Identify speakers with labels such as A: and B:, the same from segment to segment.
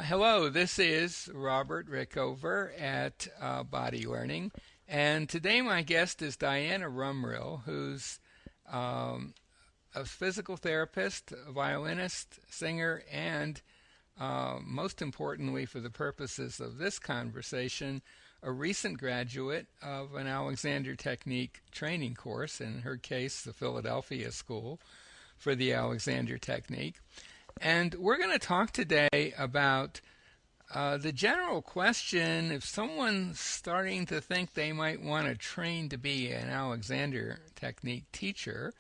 A: Hello, this is Robert Rickover at Body Learning, and today my guest is Diana Rumrill, who's um, a physical therapist, a violinist, singer, and most importantly, for the purposes of this conversation, a recent graduate of an Alexander Technique training course, in her case, the Philadelphia School for the Alexander Technique. And we're going to talk today about the general question: if someone's starting to think they might want to train to be an Alexander Technique teacher,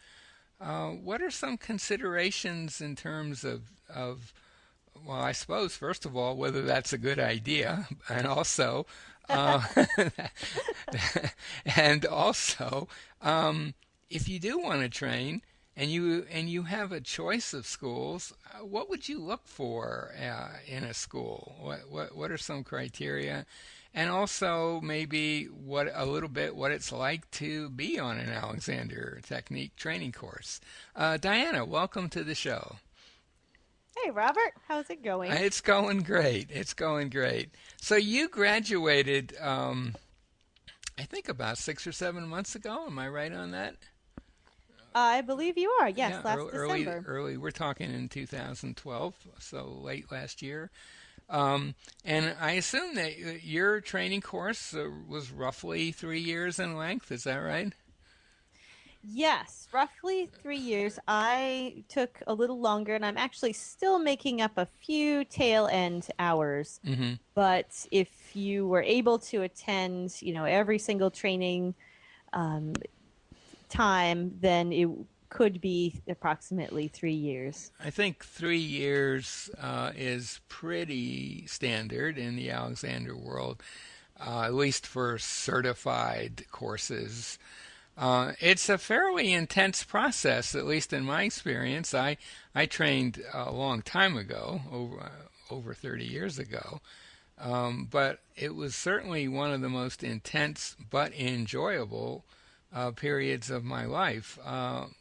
A: what are some considerations in terms of well, I suppose, first of all, whether that's a good idea, and also, uh, and also, if you do want to train and you have a choice of schools, what would you look for in a school? What are some criteria? And also maybe what a little bit what it's like to be on an Alexander Technique training course. Diana, welcome to the show.
B: Hey, Robert, how's it going?
A: It's going great. It's going great. So you graduated, I think about 6 or 7 months ago. Am I right on that?
B: I believe you are.
A: Yeah,
B: Yes, last December.
A: early. We're talking in 2012, so late last year. And I assume that your training course was roughly 3 years in length. Is that right?
B: Yes, roughly 3 years. I took a little longer, and I'm actually still making up a few tail end hours.
A: Mm-hmm.
B: But if you were able to attend, every single training um, time, then it could be approximately 3 years.
A: I think 3 years is pretty standard in the Alexander world, at least for certified courses. It's a fairly intense process, at least in my experience. I trained a long time ago, over 30 years ago, but it was certainly one of the most intense but enjoyable periods of my life.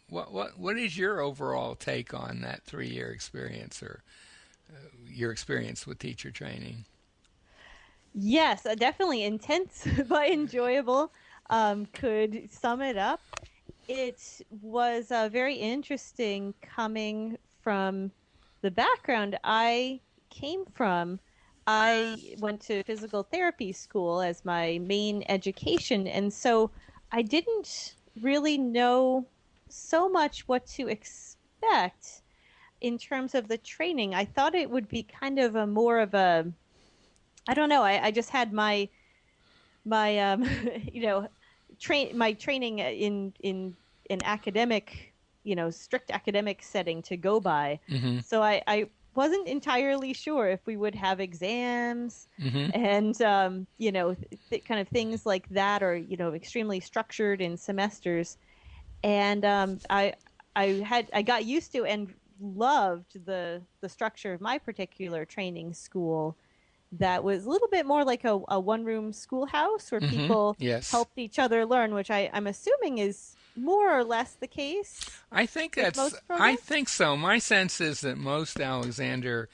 A: What is your overall take on that 3 year experience, or your experience with teacher training?
B: Yes, definitely intense but enjoyable. Could sum it up. It was very interesting coming from the background I came from. I went to physical therapy school as my main education, and so I didn't really know so much what to expect in terms of the training. I thought it would be kind of a more of a, I don't know, I just had my you know my training in an academic, strict academic setting to go by.
A: Mm-hmm.
B: So I wasn't entirely sure if we would have exams
A: Mm-hmm.
B: and kind of things like that, or extremely structured in semesters. And I got used to and loved the structure of my particular training school, that was a little bit more like a one room schoolhouse where
A: Mm-hmm.
B: people
A: Yes.
B: helped each other learn, which I'm assuming is more or less the case with most
A: I
B: programs.
A: think so. My sense is that most Alexander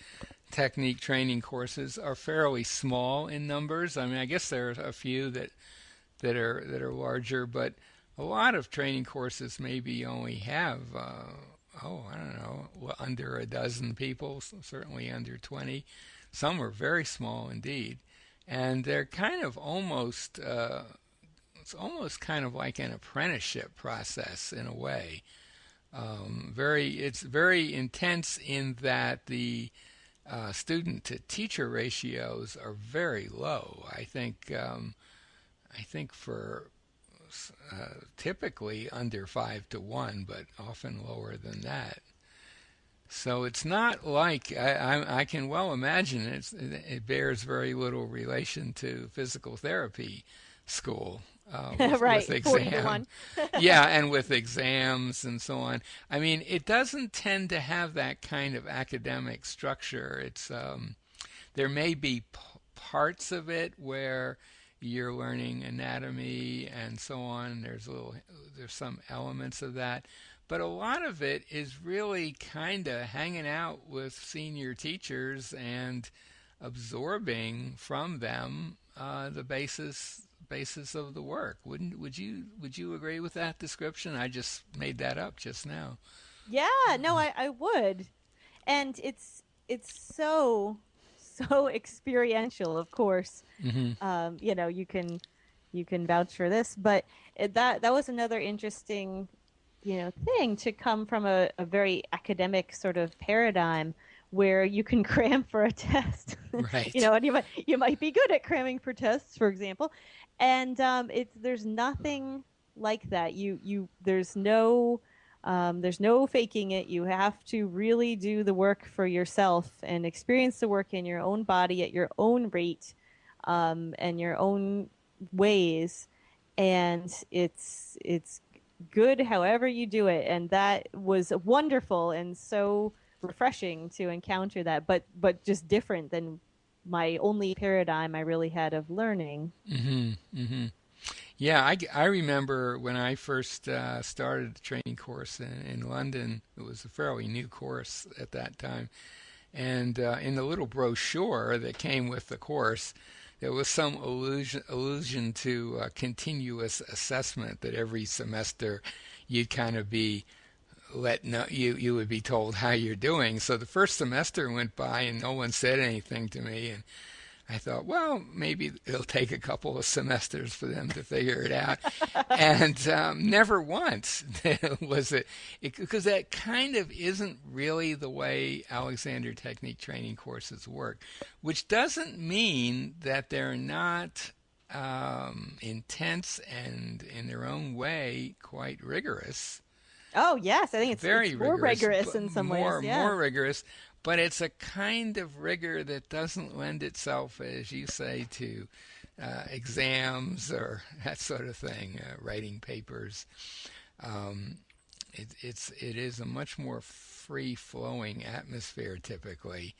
A: Technique training courses are fairly small in numbers. I mean, I guess there are a few that are larger, but a lot of training courses maybe only have I don't know, under a dozen people, certainly under 20. Some are very small indeed, and they're kind of almost it's almost kind of like an apprenticeship process in a way. It's very intense in that the student to teacher ratios are very low. I think for typically under 5 to 1, but often lower than that. So it's not like I can well imagine it bears very little relation to physical therapy school with
B: Right, 40 to
A: exam.
B: 1.
A: Yeah, and with exams and so on. I mean, it doesn't tend to have that kind of academic structure. It's there may be parts of it where you're learning anatomy and so on. There's some elements of that, but a lot of it is really kind of hanging out with senior teachers and absorbing from them the basis of the work. Would you agree with that description? I just made that up just now.
B: Yeah, no, I would. And it's so experiential, of course.
A: Hmm.
B: You can vouch for this, but that was another interesting, thing to come from a very academic sort of paradigm where you can cram for a test.
A: Right.
B: And you might be good at cramming for tests, for example, and it's there's nothing like that. There's no faking it. You have to really do the work for yourself and experience the work in your own body at your own rate, and your own ways. And it's good however you do it. And that was wonderful and so refreshing to encounter that, but just different than my only paradigm I really had of learning.
A: Hmm. Hmm. Yeah, I remember when I first started the training course in London. It was a fairly new course at that time. And in the little brochure that came with the course, there was some allusion to continuous assessment, that every semester you'd kind of be you would be told how you're doing. So the first semester went by and no one said anything to me, and I thought, well, maybe it'll take a couple of semesters for them to figure it out. And never once was because that kind of isn't really the way Alexander Technique training courses work, which doesn't mean that they're not intense and, in their own way, quite rigorous.
B: Oh yes, I think
A: Very
B: it's more
A: rigorous,
B: rigorous
A: but
B: in some ways. Yeah.
A: more rigorous, but it's a kind of rigor that doesn't lend itself, as you say, to exams or that sort of thing, writing papers. Um, it is a much more free flowing atmosphere typically,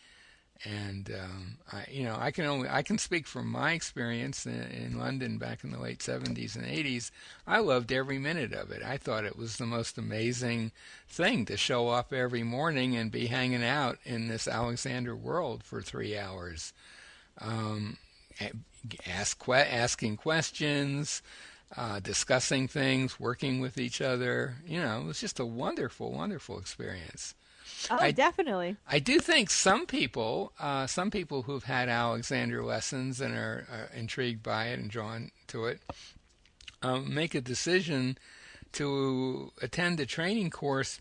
A: and I can speak from my experience in London back in the late 70s and 80s. I loved every minute of it. I thought it was the most amazing thing to show up every morning and be hanging out in this Alexander world for 3 hours, um, asking questions, discussing things, working with each other. It was just a wonderful, wonderful experience.
B: Oh,
A: I
B: definitely.
A: I do think some people who've had Alexander lessons and are intrigued by it and drawn to it, make a decision to attend a training course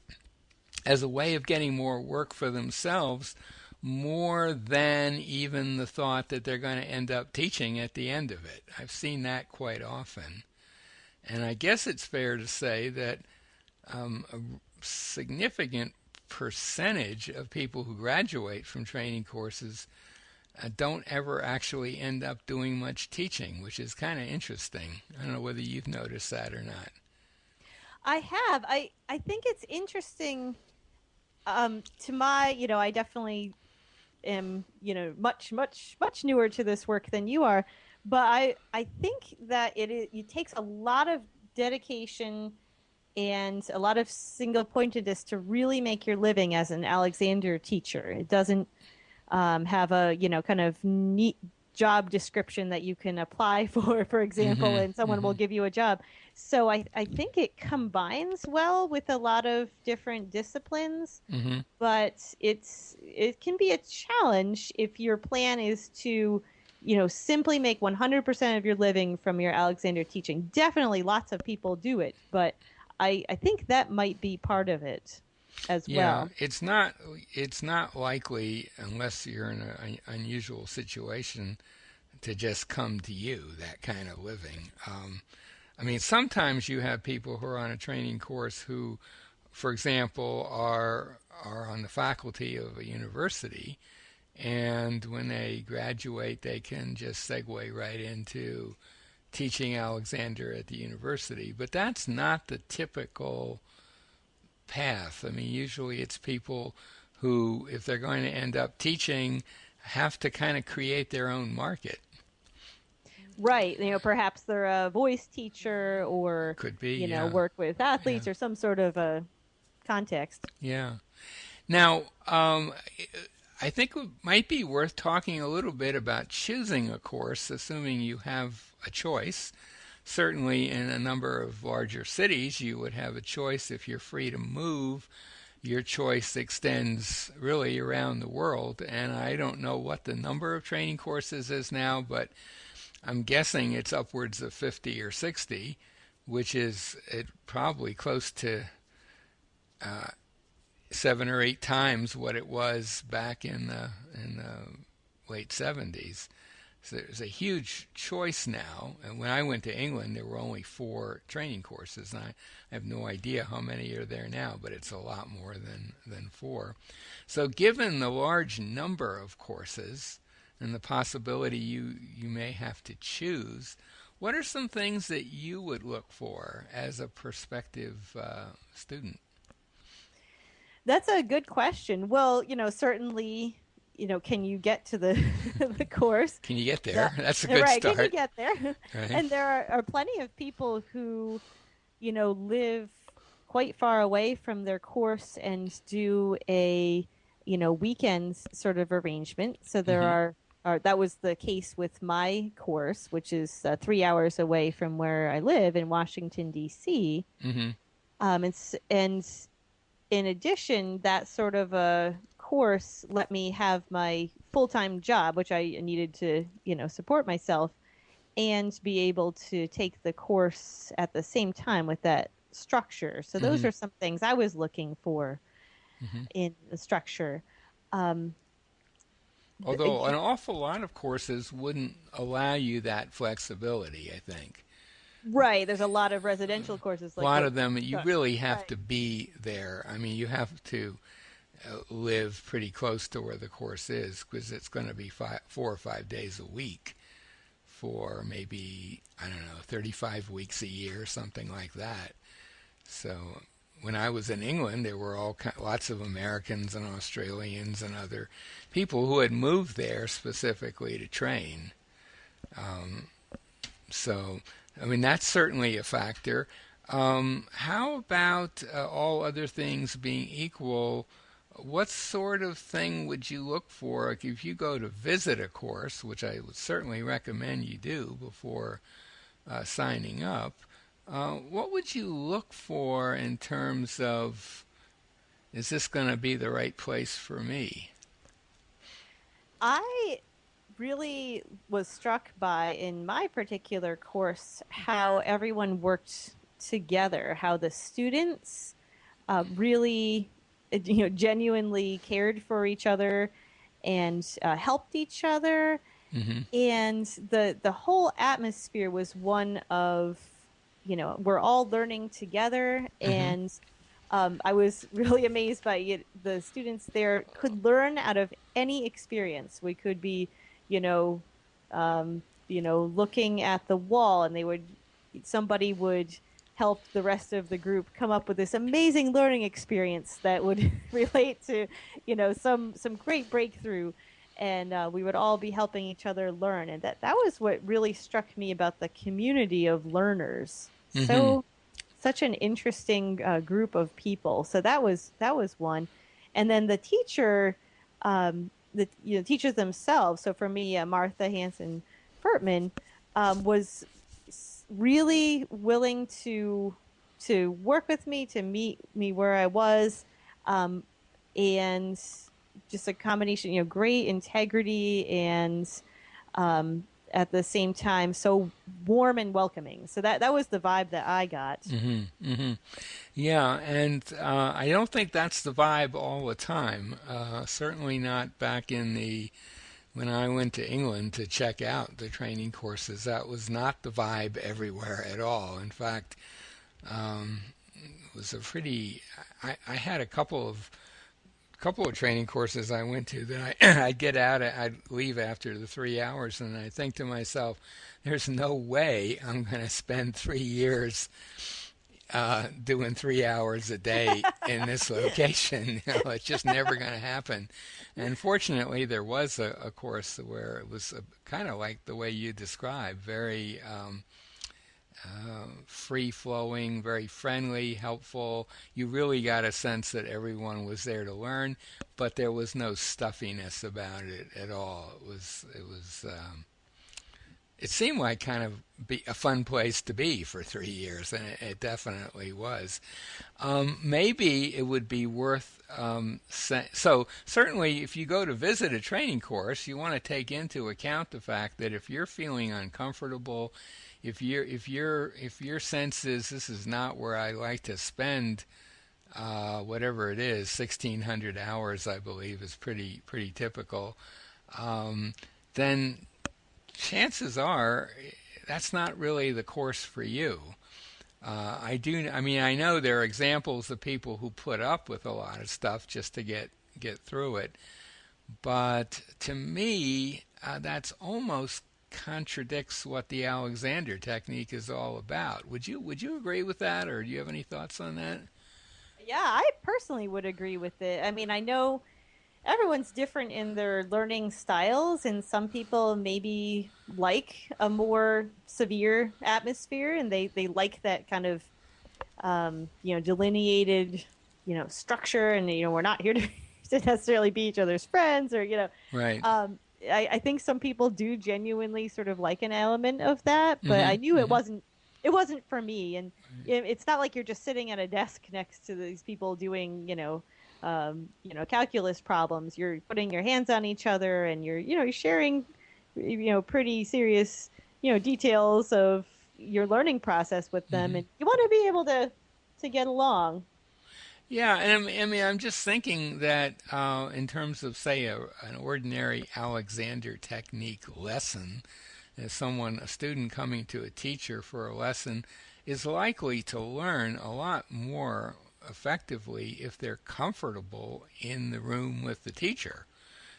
A: as a way of getting more work for themselves, more than even the thought that they're going to end up teaching at the end of it. I've seen that quite often. And I guess it's fair to say that a significant percentage of people who graduate from training courses don't ever actually end up doing much teaching, which is kind of interesting. I don't know whether you've noticed that or not.
B: I have. I think it's interesting. To my, I definitely am, much newer to this work than you are, but I think that it takes a lot of dedication and a lot of single pointedness to really make your living as an Alexander teacher. It doesn't have a kind of neat job description that you can apply for example,
A: Hmm.
B: and someone will
A: Hmm.
B: give you a job. So I think it combines well with a lot of different disciplines,
A: Hmm.
B: but it can be a challenge if your plan is to simply make 100% of your living from your Alexander teaching. Definitely lots of people do it, but I think that might be part of it as
A: Yeah,
B: well.
A: it's not likely, unless you're in an unusual situation, to just come to you, that kind of living. I mean, sometimes you have people who are on a training course who, for example, are on the faculty of a university, and when they graduate, they can just segue right into teaching Alexander at the university. But that's not the typical path. I mean, usually it's people who, if they're going to end up teaching, have to kind of create their own market.
B: Right. Perhaps they're a voice teacher or,
A: Could be, yeah,
B: work with
A: yeah,
B: athletes or some sort of a context.
A: yeah. Now, I think it might be worth talking a little bit about choosing a course, assuming you have a choice. Certainly, in a number of larger cities, you would have a choice. If you're free to move, your choice extends really around the world. And I don't know what the number of training courses is now, but I'm guessing it's upwards of 50 or 60, which is probably close to 7 or 8 times what it was back in the late 70s. So there's a huge choice now. And when I went to England, there were only 4 training courses. And I have no idea how many are there now, but it's a lot more than 4. So given the large number of courses and the possibility you may have to choose, what are some things that you would look for as a prospective student?
B: That's a good question. Well, certainly, can you get to the the course?
A: Can you get there? That's a good
B: Right,
A: start.
B: can you get there?
A: Right.
B: And there are plenty of people who, live quite far away from their course and do a, weekends sort of arrangement. So there
A: Mm-hmm.
B: are that was the case with my course, which is 3 hours away from where I live in Washington, D.C.
A: Mm-hmm.
B: And in addition, that sort of a course let me have my full-time job, which I needed to, support myself, and be able to take the course at the same time with that structure. So those
A: Mm-hmm.
B: are some things I was looking for
A: Mm-hmm.
B: in the structure. Um,
A: Although an awful lot of courses wouldn't allow you that flexibility, I think.
B: right, there's a lot of residential courses
A: A
B: like
A: lot
B: what.
A: of them, you really have
B: Right.
A: to be there. I mean, you have to live pretty close to where the course is because it's going to be 4 or 5 days a week for maybe, I don't know, 35 weeks a year, something like that. So when I was in England, there were lots of Americans and Australians and other people who had moved there specifically to train. Um, so, I mean, that's certainly a factor. How about all other things being equal? What sort of thing would you look for, like if you go to visit a course, which I would certainly recommend you do before signing up? What would you look for in terms of, is this going to be the right place for me?
B: I really was struck by, in my particular course, how everyone worked together, how the students really, genuinely cared for each other and helped each other.
A: Hmm.
B: And the whole atmosphere was one of, we're all learning together.
A: Hmm.
B: And I was really amazed by it. The students there could learn out of any experience. We could be, you know, looking at the wall, and somebody would help the rest of the group come up with this amazing learning experience that would relate to, some great breakthrough, and we would all be helping each other learn. And that was what really struck me about the community of learners.
A: Hmm.
B: Such an interesting group of people. So that was one, and then the teacher, teachers themselves. So for me, Martha Hanson Furtman was really willing to work with me, to meet me where I was, and just a combination, great integrity and at the same time so warm and welcoming. So that was the vibe that I got.
A: Hmm. Hmm. Yeah, and I don't think that's the vibe all the time. Certainly not back in when I went to England to check out the training courses. That was not the vibe everywhere at all. In fact, it was a pretty. I had a couple of training courses I went to that I'd get out, I'd leave after the 3 hours, and I think to myself, there's no way I'm going to spend 3 years doing 3 hours a day in this location. It's just never going to happen. And fortunately, there was a course where it was kind of like the way you described, very free flowing, very friendly, helpful. You really got a sense that everyone was there to learn, but there was no stuffiness about it at all. It seemed like kind of a fun place to be for 3 years, and it definitely was. Maybe it would be worth so certainly if you go to visit a training course, you want to take into account the fact that if you're feeling uncomfortable, if your sense is this is not where I like to spend whatever it is, 1,600 hours I believe is pretty typical. Then chances are that's not really the course for you. I mean, I know there are examples of people who put up with a lot of stuff just to get through it, but to me, that's almost contradicts what the Alexander technique is all about. Would you agree with that, or do you have any thoughts on that?
B: Yeah, I personally would agree with it. I mean, I know everyone's different in their learning styles, and some people maybe like a more severe atmosphere, and they like that kind of delineated structure, and we're not here to, to necessarily be each other's friends, or
A: Right.
B: um, I think some people do genuinely sort of like an element of that, but I
A: Mm-hmm.
B: knew
A: Mm-hmm.
B: it wasn't for me. And it's not like you're just sitting at a desk next to these people doing calculus problems. You're putting your hands on each other, and you're sharing pretty serious details of your learning process with them,
A: Mm-hmm.
B: and you want to be able to get along.
A: Yeah, and I mean, I'm just thinking that in terms of, say, an ordinary Alexander technique lesson, a student coming to a teacher for a lesson is likely to learn a lot more effectively if they're comfortable in the room with the teacher.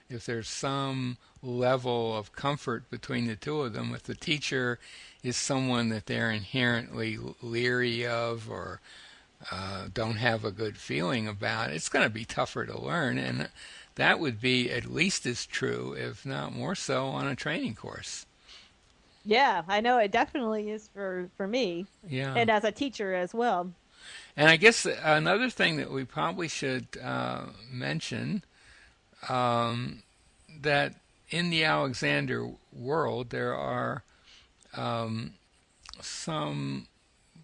A: If there's some level of comfort between the two of them, if the teacher is someone that they're inherently leery of or don't have a good feeling about, it's going to be tougher to learn. And that would be at least as true, if not more so, on a training course.
B: Yeah, I know it definitely is for me,
A: Yeah.
B: and as a teacher as well.
A: And I guess another thing that we probably should mention that in the Alexander world, there are some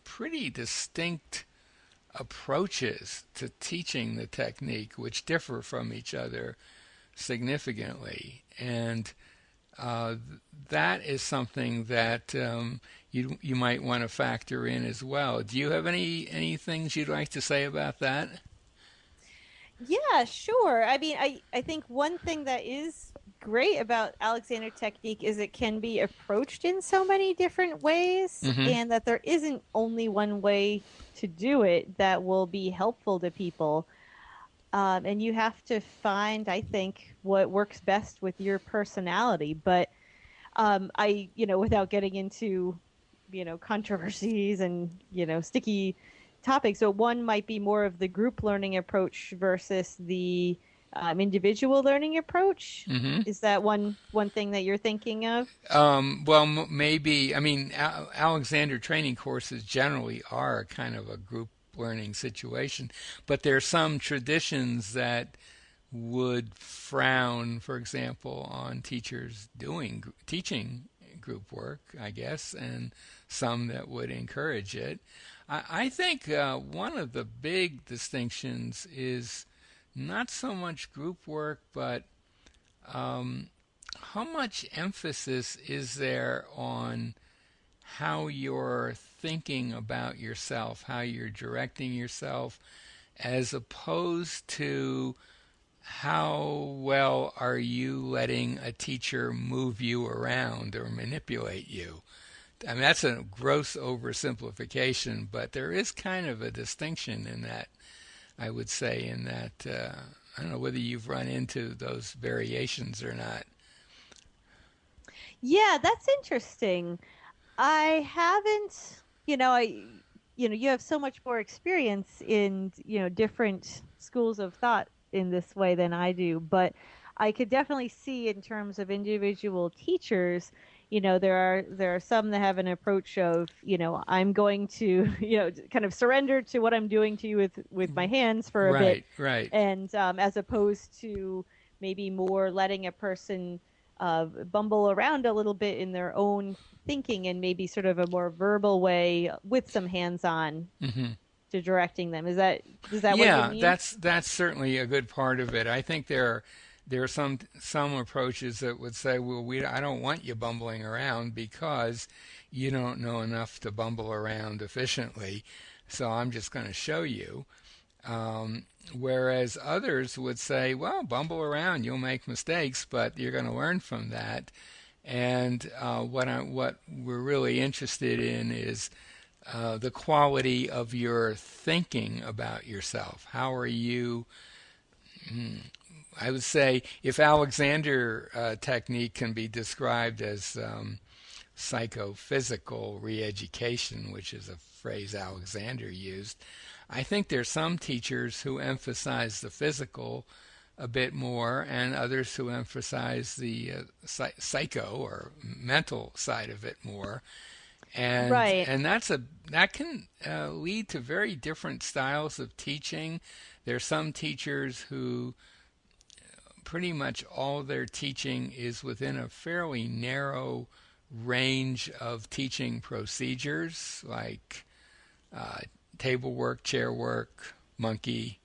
A: pretty distinct approaches to teaching the technique which differ from each other significantly. And uh, that is something that you might want to factor in as well. Do you have any things you'd like to say about that?
B: Yeah, sure. I mean, I think one thing that is great about Alexander technique is it can be approached in so many different ways,
A: Mm-hmm.
B: and that there isn't only one way to do it that will be helpful to people. And you have to find, I think, what works best with your personality. But without getting into, controversies and, sticky topics. So one might be more of the group learning approach versus the individual learning approach.
A: Mm-hmm.
B: Is that one thing that you're thinking of?
A: Well, maybe. I mean, Alexander training courses generally are kind of a group learning situation, but there are some traditions that would frown, for example, on teachers teaching group work, I guess, and some that would encourage it. I think one of the big distinctions is not so much group work, but um, how much emphasis is there on how you're thinking about yourself, how you're directing yourself, as opposed to how well are you letting a teacher move you around or manipulate you? I mean, that's a gross oversimplification, but there is kind of a distinction in that, I would say, in that, I don't know whether you've run into those variations or not.
B: Yeah, that's interesting. I haven't, you have so much more experience in, different schools of thought in this way than I do, but I could definitely see in terms of individual teachers, there are some that have an approach of, I'm going to, kind of surrender to what I'm doing to you with my hands for a bit,
A: Right, right.
B: and as opposed to maybe more letting a person bumble around a little bit in their own thinking, and maybe sort of a more verbal way with some hands-on
A: Hmm.
B: to directing them. Is that what you
A: Yeah,
B: mean?
A: that's certainly a good part of it. I think there are some approaches that would say, well, I don't want you bumbling around because you don't know enough to bumble around efficiently. So I'm just going to show you. Whereas others would say, well, bumble around, you'll make mistakes, but you're going to learn from that. And what we're really interested in is the quality of your thinking about yourself. How are you? I would say if Alexander technique can be described as psychophysical re-education, which is a phrase Alexander used, I think there's some teachers who emphasize the physical a bit more, and others who emphasize the psycho or mental side of it more. and
B: Right.
A: and that can lead to very different styles of teaching. There's some teachers who pretty much all their teaching is within a fairly narrow range of teaching procedures, like uh, table work, chair work, monkey,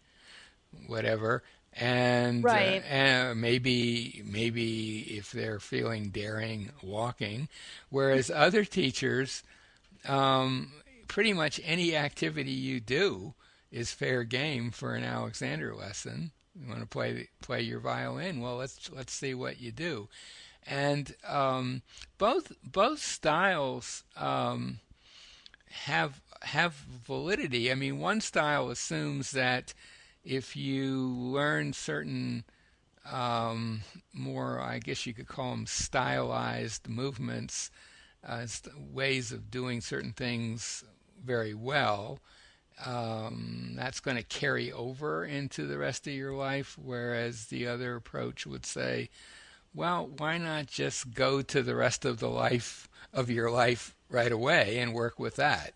A: whatever.
B: Right.
A: And maybe if they're feeling daring, walking. Whereas other teachers, um, pretty much any activity you do is fair game for an Alexander lesson. You want to play your violin? Well, let's see what you do. And both styles have validity. I mean, one style assumes that if you learn certain more, I guess you could call them stylized movements, ways of doing certain things very well, that's going to carry over into the rest of your life. Whereas the other approach would say, well, why not just go to the rest of the life of your life right away and work with that,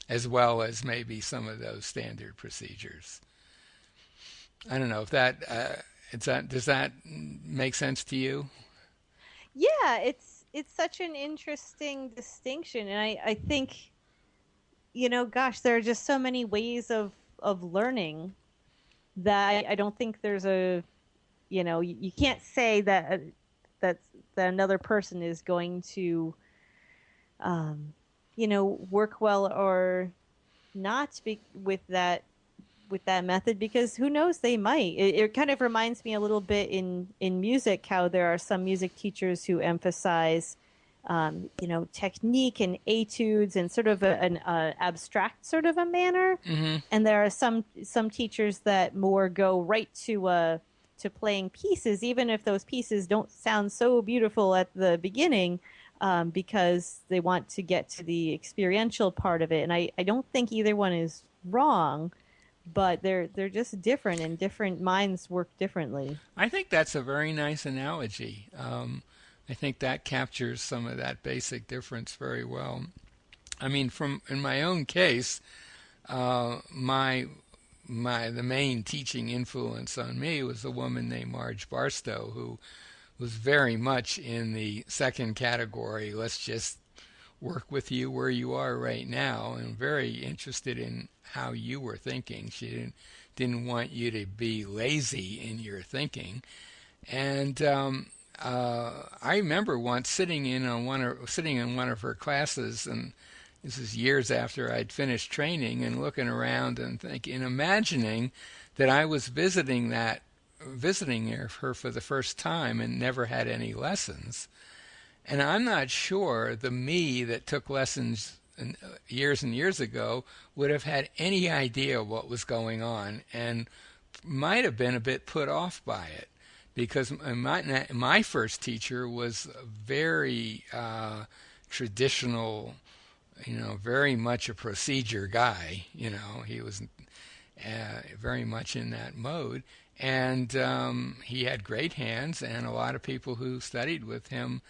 A: as well as maybe some of those standard procedures. I don't know if does that make sense to you?
B: Yeah, it's such an interesting distinction, and I think, gosh, there are just so many ways of learning that I don't think there's a, you can't say that that another person is going to, um, work well or not with that method, because who knows, they might. It kind of reminds me a little bit in music, how there are some music teachers who emphasize technique and etudes and sort of an abstract sort of a manner,
A: Hmm.
B: and there are some teachers that more go right to playing pieces, even if those pieces don't sound so beautiful at the beginning, because they want to get to the experiential part of it. And I don't think either one is wrong, but they're just different, and different minds work differently.
A: I think that's a very nice analogy. I think that captures some of that basic difference very well. I mean, from in my own case, my the main teaching influence on me was a woman named Marge Barstow, who was very much in the second category. Let's just work with you where you are right now, and very interested in how you were thinking. She didn't want you to be lazy in your thinking. And I remember once sitting in one of her classes, and this is years after I'd finished training, and looking around and thinking, imagining that I was visiting her for the first time and never had any lessons. And I'm not sure the me that took lessons years and years ago would have had any idea what was going on, and might have been a bit put off by it, because my first teacher was a very traditional, very much a procedure guy. He was very much in that mode. And he had great hands, and a lot of people who studied with him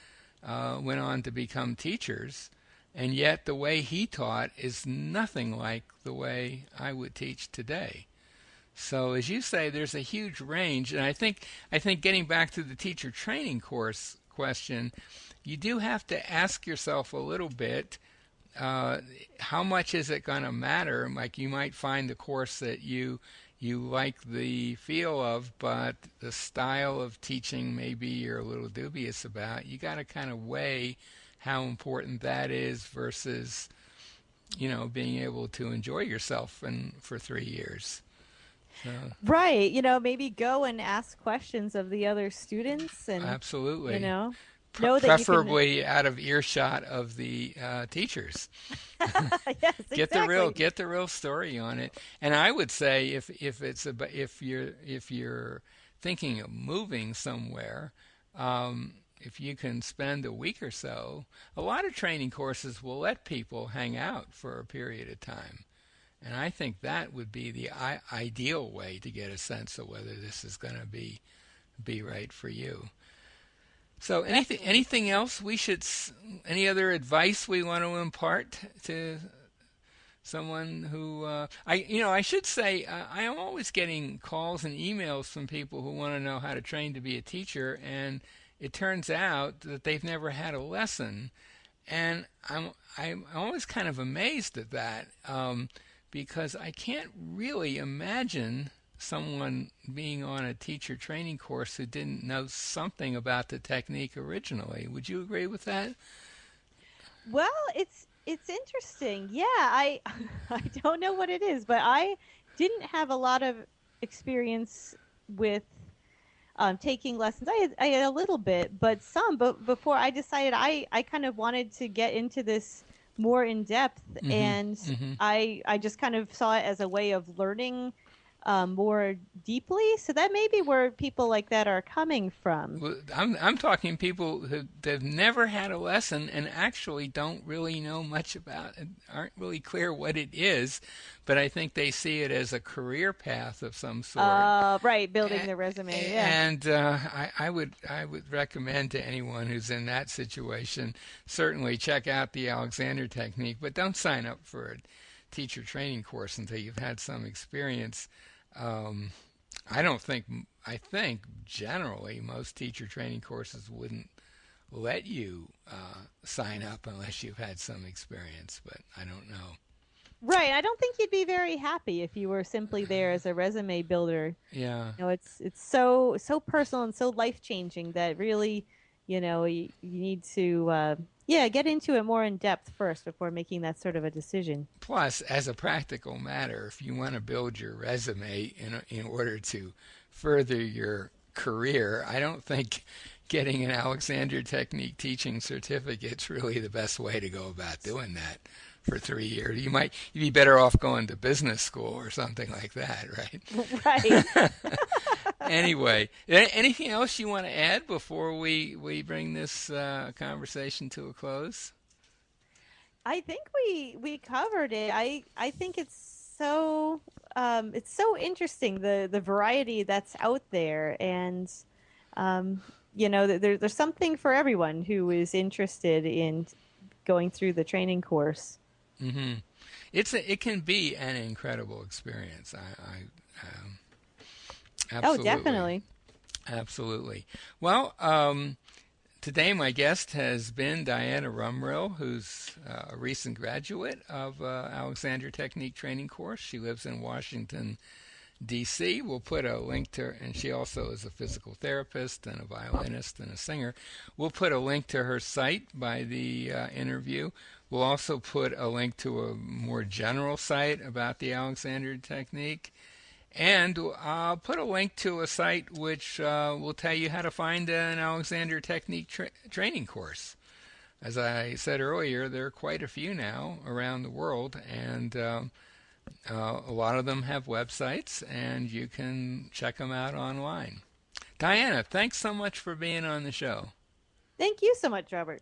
A: went on to become teachers, and yet the way he taught is nothing like the way I would teach today. So as you say, there's a huge range, and I think getting back to the teacher training course question, you do have to ask yourself a little bit, how much is it going to matter? Like you might find the course that you like the feel of, but the style of teaching maybe you're a little dubious about. You got to kind of weigh how important that is versus, being able to enjoy yourself for 3 years. So,
B: Right. Maybe go and ask questions of the other students and, you
A: absolutely.
B: know, know that you can.
A: Preferably out of earshot of the teachers.
B: Yes,
A: Get the real
B: exactly.
A: get the real story on it. And I would say if you're thinking of moving somewhere, if you can spend a week or so, a lot of training courses will let people hang out for a period of time. And I think that would be the ideal way to get a sense of whether this is going to be right for you. So
B: Definitely.
A: anything else any other advice we want to impart to someone who I should say I am always getting calls and emails from people who want to know how to train to be a teacher, and it turns out that they've never had a lesson, and I'm always kind of amazed at that, because I can't really imagine someone being on a teacher training course who didn't know something about the technique originally. Would you agree with that?
B: Well, it's interesting. Yeah, I I don't know what it is, but I didn't have a lot of experience with taking lessons. I had a little bit, but some. But before I decided, I kind of wanted to get into this more in depth,
A: Mm-hmm.
B: and
A: Mm-hmm.
B: I just kind of saw it as a way of learning more deeply. So that may be where people like that are coming from.
A: Well, I'm talking people who they've never had a lesson and actually don't really know much about it, aren't really clear what it is, but I think they see it as a career path of some sort.
B: Right, building
A: A-
B: the resume. Yeah.
A: And I would recommend to anyone who's in that situation, certainly check out the Alexander technique, but don't sign up for a teacher training course until you've had some experience. Um, I don't think, I think generally most teacher training courses wouldn't let you sign up unless you've had some experience, but I don't know.
B: Right. I don't think you'd be very happy if you were simply there as a resume builder.
A: Yeah.
B: It's so personal and so life changing that really, you need to yeah, get into it more in depth first before making that sort of a decision.
A: Plus, as a practical matter, if you want to build your resume in order to further your career, I don't think getting an Alexander Technique teaching certificate is really the best way to go about doing that for 3 years. You'd be better off going to business school or something like that,
B: Right.
A: right? Anyway, anything else you want to add before we bring this conversation to a close?
B: I think we covered it. I think it's so interesting the variety that's out there, and um there's something for everyone who is interested in going through the training course.
A: Hmm. It can be an incredible experience. I
B: Oh,
A: absolutely,
B: definitely.
A: absolutely. Well, today my guest has been Diana Rumrill, who's a recent graduate of Alexander Technique Training Course. She lives in Washington, D.C. We'll put a link to, and she also is a physical therapist and a violinist and a singer. We'll put a link to her site by the interview. We'll also put a link to a more general site about the Alexander technique. And I'll put a link to a site which will tell you how to find an Alexander Technique training course. As I said earlier, there are quite a few now around the world, and a lot of them have websites, and you can check them out online. Diana, thanks so much for being on the show.
B: Thank you so much, Robert.